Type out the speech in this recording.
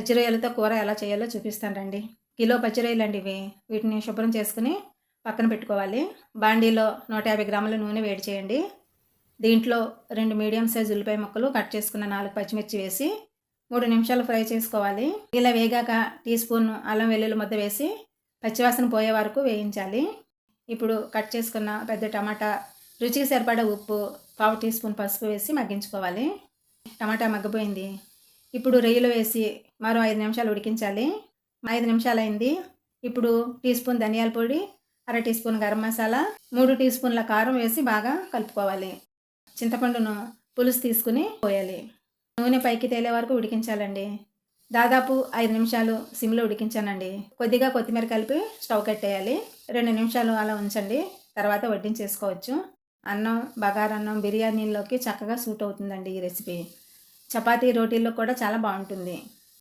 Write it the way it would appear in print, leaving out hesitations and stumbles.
పచ్చి రొయ్యలతో కూర ఎలా చేయాలో చూపిస్తాను రండి. కిలో పచ్చి రొయ్యలండి ఇవి. వీటిని శుభ్రం చేసుకుని పక్కన పెట్టుకోవాలి. బాండీలో 150 గ్రాముల నూనె వేడి చేయండి. దీంట్లో 2 మీడియం సైజ్ ఉల్లిపాయ ముక్కలు కట్ చేసుకున్న 4 పచ్చిమిర్చి వేసి 3 నిమిషాలు ఫ్రై చేసుకోవాలి. ఇలా వేగాక టీ స్పూన్ అల్లం వెల్లుల్లి ముద్ద వేసి పచ్చివాసన పోయే వరకు వేయించాలి. ఇప్పుడు కట్ చేసుకున్న పెద్ద టమాటా, రుచికి సరిపడా ఉప్పు, 1/2 టీ స్పూన్ పసుపు వేసి మగ్గించుకోవాలి. టమాటా మగ్గిపోయింది. ఇప్పుడు రొయ్యలు వేసి మరో 5 నిమిషాలు ఉడికించాలి. 5 నిమిషాలు అయింది. ఇప్పుడు టీ స్పూన్ ధనియాల పొడి, అర టీ స్పూన్ గరం మసాలా, 3 టీ స్పూన్ల కారం వేసి బాగా కలుపుకోవాలి. చింతపండును పులుసు తీసుకుని పోయాలి. నూనె పైకి తేలే వరకు ఉడికించాలండి. దాదాపు 5 నిమిషాలు సిమ్లో ఉడికించానండి. కొద్దిగా కొత్తిమీర కలిపి స్టవ్ కట్టేయాలి. 2 నిమిషాలు అలా ఉంచండి. తర్వాత వడ్డించేసుకోవచ్చు. అన్నం, బగారన్నం, బిర్యానీలోకి చక్కగా సూట్ అవుతుందండి ఈ రెసిపీ. చపాతీ, రోటీల్లో కూడా చాలా బాగుంటుంది.